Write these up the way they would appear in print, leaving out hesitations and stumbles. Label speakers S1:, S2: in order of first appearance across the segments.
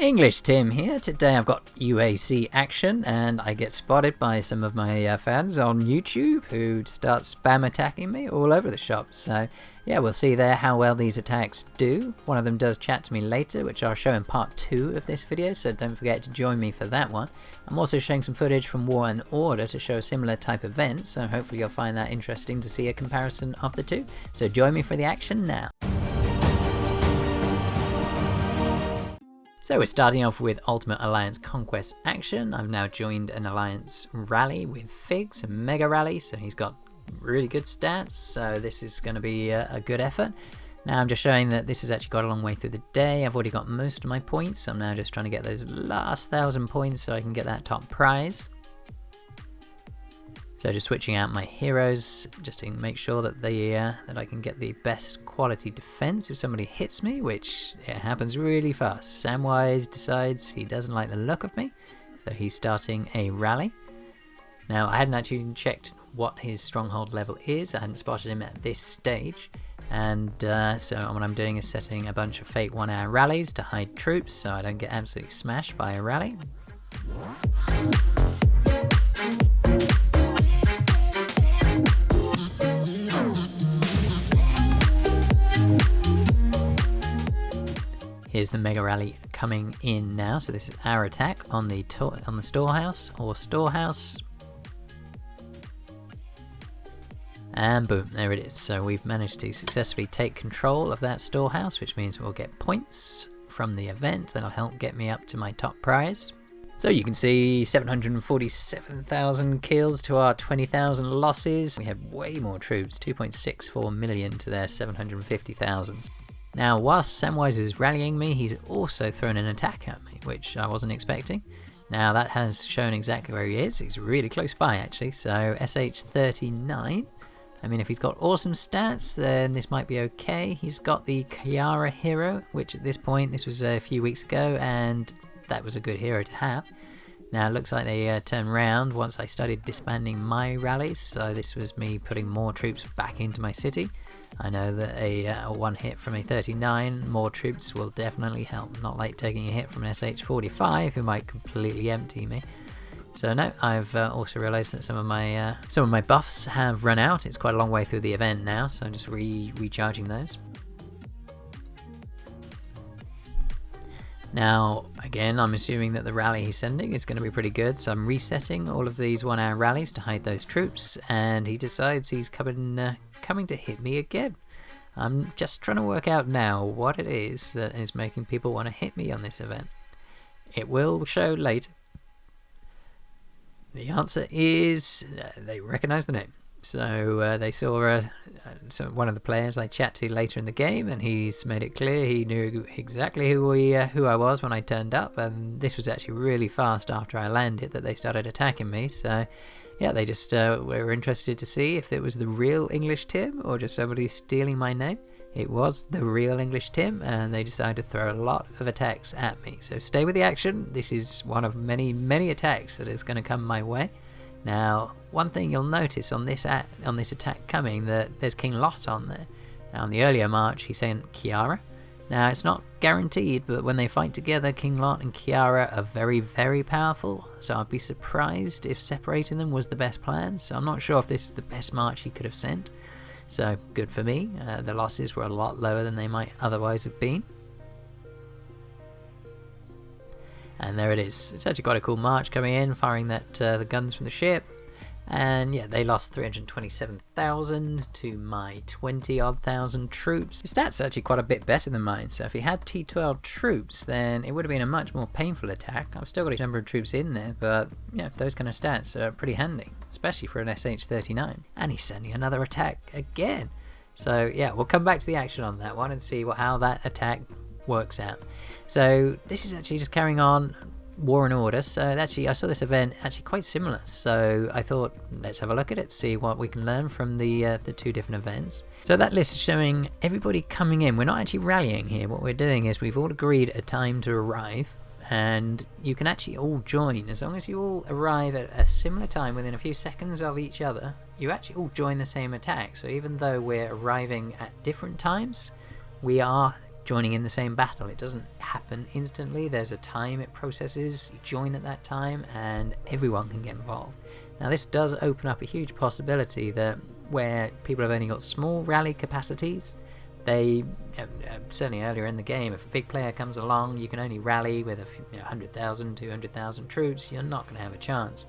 S1: EnglishTim here. Today I've got UAC action and I get spotted by some of my fans on YouTube who start spam attacking me all over the shop. So yeah, we'll see there how well these attacks do. One of them does chat to me later, which I'll show in part 2 of this video, so don't forget to join me for that one. I'm also showing some footage from WaO and Order to show a similar type event, so hopefully you'll find that interesting to see a comparison of the two. So join me for the action now. So we're starting off with Ultimate Alliance Conquest action. I've now joined an Alliance rally with Figs, a mega rally, so he's got really good stats, so this is going to be a good effort. Now I'm just showing that this has actually got a long way through the day. I've already got most of my points, so I'm now just trying to get those last 1,000 points so I can get that top prize. So just switching out my heroes just to make sure that that I can get the best quality defense if somebody hits me, which it happens really fast. Samwise decides he doesn't like the look of me, so he's starting a rally. Now I hadn't actually checked what his stronghold level is. I hadn't spotted him at this stage, and so what I'm doing is setting a bunch of fake 1-hour rallies to hide troops so I don't get absolutely smashed by a rally. Here's the mega rally coming in now. So this is our attack on the storehouse or storehouse. And boom, there it is. So we've managed to successfully take control of that storehouse, which means we'll get points from the event that'll help get me up to my top prize. So you can see 747,000 kills to our 20,000 losses. We had way more troops, 2.64 million to their 750,000. Now whilst Samwise is rallying me, he's also thrown an attack at me, which I wasn't expecting. Now that has shown exactly where he is. He's really close by actually, so SH39. I mean, if he's got awesome stats, then this might be okay. He's got the Kiara hero, which at this point, this was a few weeks ago, and that was a good hero to have. Now it looks like they turned round once I started disbanding my rallies, so this was me putting more troops back into my city. I know that a one hit from a 39, more troops will definitely help. Not like taking a hit from an SH45 who might completely empty me. So no, I've also realised that some of my buffs have run out. It's quite a long way through the event now, so I'm just recharging those. Now again, I'm assuming that the rally he's sending is going to be pretty good, so I'm resetting all of these 1-hour rallies to hide those troops, and he decides he's coming to hit me again. I'm just trying to work out now what it is that is making people want to hit me on this event. It will show later. The answer is they recognize the name. So they saw one of the players I chat to later in the game, and he's made it clear he knew exactly who I was when I turned up, and this was actually really fast after I landed that they started attacking me. So yeah, they just were interested to see if it was the real EnglishTim or just somebody stealing my name. It was the real EnglishTim, and they decided to throw a lot of attacks at me. So stay with the action. This is one of many attacks that is going to come my way. Now, one thing you'll notice on this attack coming, that there's King Lot on there. Now, in the earlier march, he's saying Kiara. Now, it's not guaranteed, but when they fight together, King Lot and Kiara are very, very powerful. So I'd be surprised if separating them was the best plan. So I'm not sure if this is the best march he could have sent. So good for me. The losses were a lot lower than they might otherwise have been. And there it is. It's actually quite a cool march coming in, firing the guns from the ship. And yeah, they lost 327,000 to my 20-odd thousand troops. His stats are actually quite a bit better than mine, so if he had T12 troops, then it would have been a much more painful attack. I've still got a number of troops in there, but yeah, those kind of stats are pretty handy, especially for an SH39. And he's sending another attack again. So yeah, we'll come back to the action on that one and see how that attack works out. So this is actually just carrying on WaO and Order, so actually I saw this event actually quite similar, so I thought let's have a look at it, see what we can learn from the two different events. So that list is showing everybody coming in. We're not actually rallying here. What we're doing is we've all agreed a time to arrive, and you can actually all join as long as you all arrive at a similar time within a few seconds of each other. You actually all join the same attack, so even though we're arriving at different times, we are joining in the same battle. It doesn't happen instantly. There's a time it processes, you join at that time, and everyone can get involved. Now this does open up a huge possibility that where people have only got small rally capacities, they certainly earlier in the game, if a big player comes along, you can only rally with 100,000, 200,000 troops. You're not going to have a chance.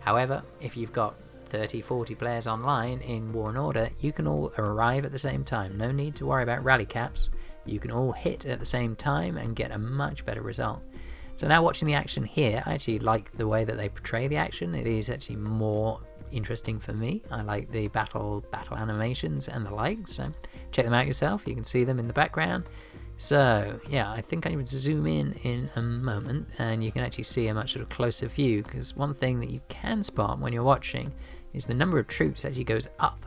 S1: However, if you've got 30, 40 players online in War and Order, you can all arrive at the same time. No need to worry about rally caps. You can all hit at the same time and get a much better result. So now watching the action here, I actually like the way that they portray the action. It is actually more interesting for me. I like the battle animations and the like, so check them out yourself. You can see them in the background. So yeah, I think I would zoom in a moment and you can actually see a much sort of closer view, because one thing that you can spot when you're watching is the number of troops actually goes up.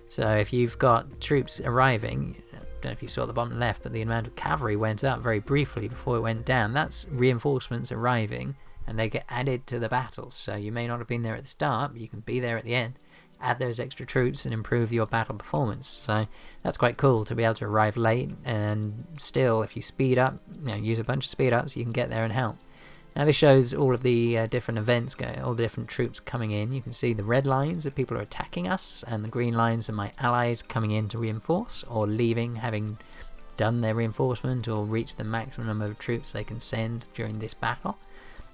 S1: So if you've got troops arriving, I don't know if you saw at the bottom left, but the amount of cavalry went up very briefly before it went down. That's reinforcements arriving, and they get added to the battles. So you may not have been there at the start, but you can be there at the end, add those extra troops and improve your battle performance. So that's quite cool to be able to arrive late, and still if you speed up, use a bunch of speed ups, you can get there and help. Now this shows all of the different events, all the different troops coming in. You can see the red lines of people are attacking us, and the green lines are my allies coming in to reinforce or leaving, having done their reinforcement or reached the maximum number of troops they can send during this battle.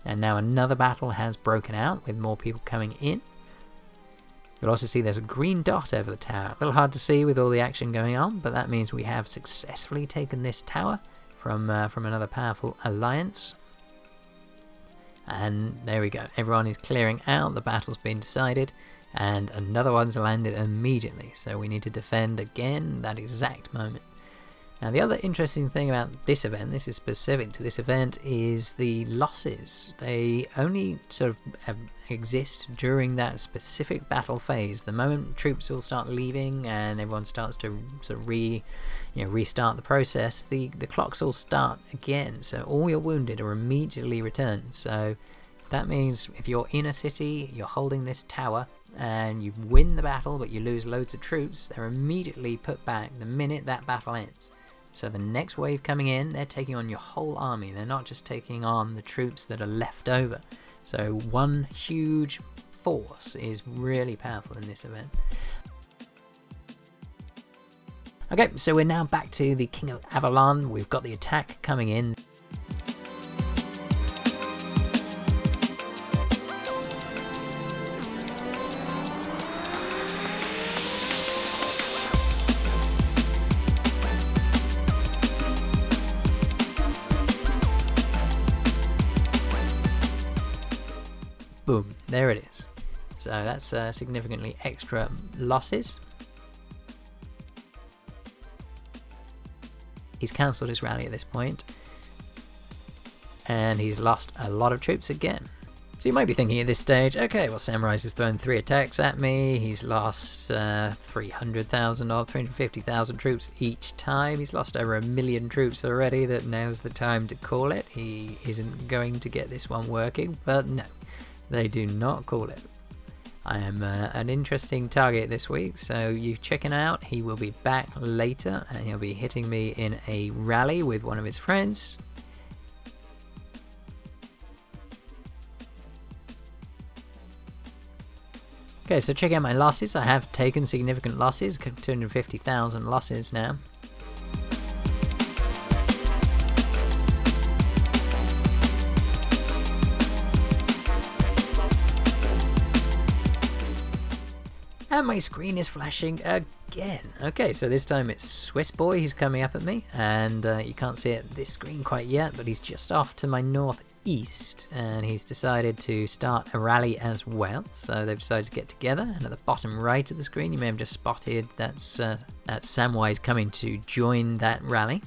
S1: And now another battle has broken out with more people coming in. You'll also see there's a green dot over the tower. A little hard to see with all the action going on, but that means we have successfully taken this tower from another powerful alliance. And there we go, everyone is clearing out, the battle's been decided, and another one's landed immediately, so we need to defend again that exact moment. Now the other interesting thing about this event, this is specific to this event, is the losses. They only sort of exist during that specific battle phase. The moment troops all start leaving and everyone starts to sort of restart the process, the clocks all start again. So all your wounded are immediately returned. So that means if you're in a city, you're holding this tower, and you win the battle but you lose loads of troops, they're immediately put back the minute that battle ends. So the next wave coming in, they're taking on your whole army. They're not just taking on the troops that are left over. So one huge force is really powerful in this event. Okay, so we're now back to the King of Avalon. We've got the attack coming in. Boom, there it is. So that's significantly extra losses. He's cancelled his rally at this point, and he's lost a lot of troops again. So you might be thinking at this stage, okay, well, Samurai's has thrown 3 attacks at me, he's lost 300,000 or 350,000 troops each time, he's lost over 1 million troops already, that now's the time to call it. He isn't going to get this one working, but no. They do not call it. I am an interesting target this week, so you check him out. He will be back later and he'll be hitting me in a rally with one of his friends. Okay, so check out my losses. I have taken significant losses, 250,000 losses now. And my screen is flashing again. Okay, so this time it's Swiss Boy who's coming up at me, and you can't see it this screen quite yet, but he's just off to my northeast, and he's decided to start a rally as well. So they've decided to get together, and at the bottom right of the screen you may have just spotted that's Samwise coming to join that rally.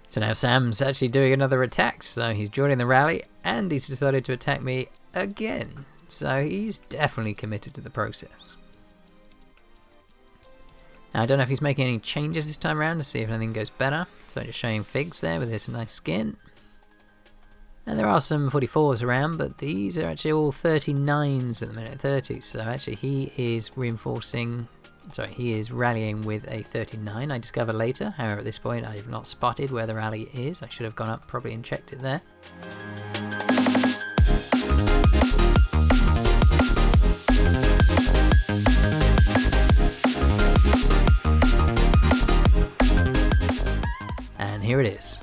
S1: So now Sam's actually doing another attack, so he's joining the rally and he's decided to attack me again. So he's definitely committed to the process. Now, I don't know if he's making any changes this time around to see if anything goes better. So just showing Figs there with this nice skin. And there are some 44s around, but these are actually all 39s at the minute, 30s. So actually he is reinforcing, sorry, he is rallying with a 39, I discover later. However, at this point I have not spotted where the rally is. I should have gone up probably and checked it there. And here it is.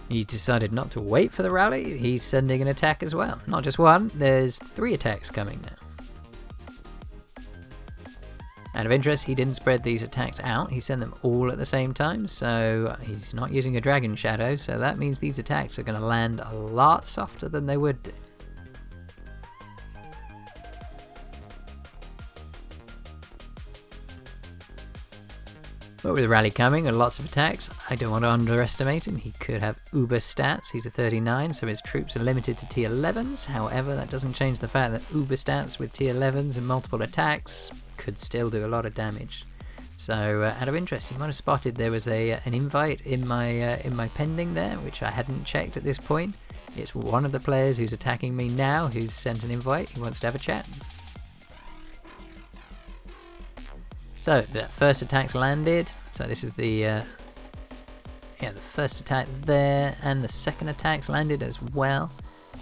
S1: He's decided not to wait for the rally, he's sending an attack as well. Not just one, there's 3 attacks coming now. Out of interest, he didn't spread these attacks out, he sent them all at the same time, so he's not using a Dragon Shadow, so that means these attacks are going to land a lot softer than they would do. But with the rally coming and lots of attacks, I don't want to underestimate him. He could have uber stats. He's a 39, so his troops are limited to tier 11s. However, that doesn't change the fact that uber stats with tier 11s and multiple attacks could still do a lot of damage. So, out of interest, you might have spotted there was an invite in my pending there, which I hadn't checked at this point. It's one of the players who's attacking me now who's sent an invite. He wants to have a chat. So the first attack's landed, so this is the first attack there, and the second attack's landed as well.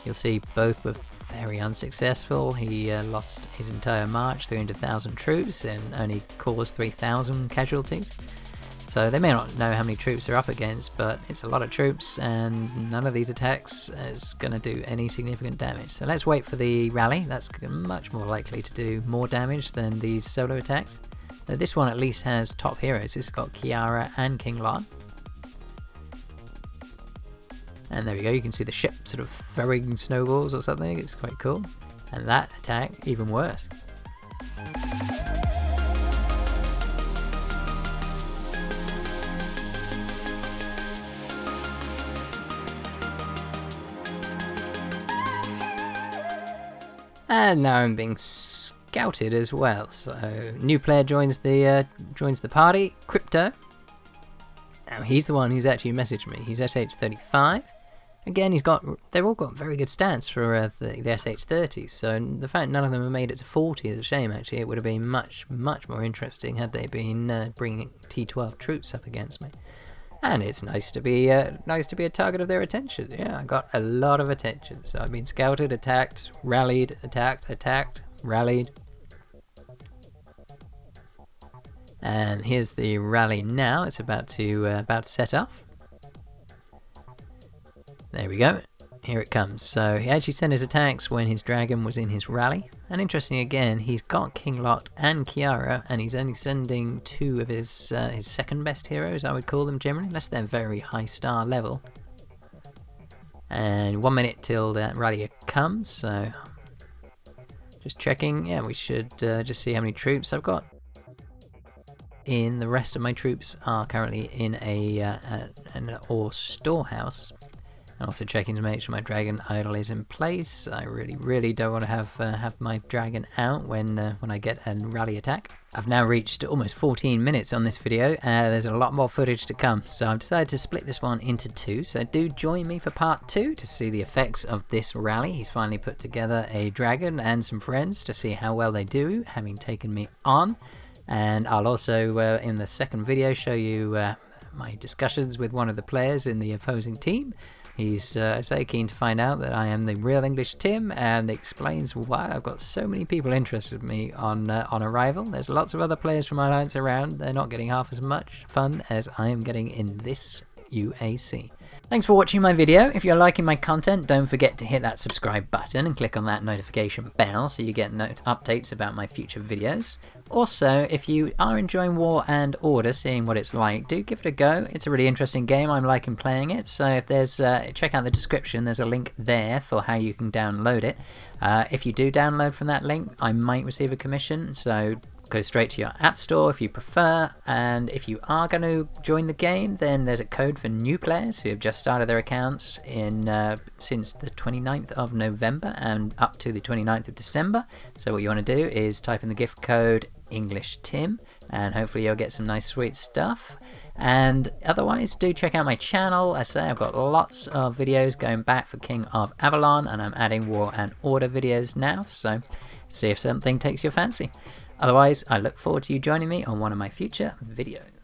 S1: You'll see both were very unsuccessful. He lost his entire march, 300,000 troops, and only caused 3,000 casualties. So they may not know how many troops they're up against, but it's a lot of troops, and none of these attacks is going to do any significant damage. So let's wait for the rally. That's much more likely to do more damage than these solo attacks. Now, this one at least has top heroes. It's got Kiara and King Lot. And there we go, you can see the ship sort of throwing snowballs or something. It's quite cool. And that attack, even worse. And now I'm being scouted as well. So new player joins the party, Crypto. Now he's the one who's actually messaged me. He's SH35. Again, they've all got very good stats for the SH30s. So the fact none of them have made it to 40 is a shame. Actually, it would have been much more interesting had they been bringing T12 troops up against me. And it's nice to be a target of their attention. Yeah, I got a lot of attention. So I've been scouted, attacked, rallied, attacked, rallied. And here's the rally now. It's about to set off. There we go. Here it comes. So he actually sent his attacks when his dragon was in his rally. And interesting again, he's got King Lot and Kiara, and he's only sending 2 of his second best heroes, I would call them generally, unless they're very high star level. And 1 minute till that rally comes, so just checking. Yeah, we should just see how many troops I've got. The rest of my troops are currently in an ore storehouse. And also checking to make sure my dragon idol is in place. I really don't want to have my dragon out when I get a rally attack. I've now reached almost 14 minutes on this video. There's a lot more footage to come, so I've decided to split this one into 2. So do join me for part 2 to see the effects of this rally. He's finally put together a dragon and some friends to see how well they do, having taken me on. And I'll also, in the second video, show you my discussions with one of the players in the opposing team. He's so keen to find out that I am the real EnglishTim, and explains why I've got so many people interested in me on arrival. There's lots of other players from Alliance around. They're not getting half as much fun as I am getting in this UAC. Thanks for watching my video. If you're liking my content, don't forget to hit that subscribe button and click on that notification bell so you get updates about my future videos. Also, if you are enjoying War and Order, seeing what it's like, do give it a go. It's a really interesting game. I'm liking playing it. So if there's check out the description. There's a link there for how you can download it. If you do download from that link, I might receive a commission. So go straight to your app store if you prefer, and if you are going to join the game, then there's a code for new players who have just started their accounts since the 29th of November and up to the 29th of December. So what you want to do is type in the gift code EnglishTim, and hopefully you'll get some nice sweet stuff. And otherwise, do check out my channel. As I say, I've got lots of videos going back for King of Avalon, and I'm adding War and Order videos now, so see if something takes your fancy. Otherwise, I look forward to you joining me on one of my future videos.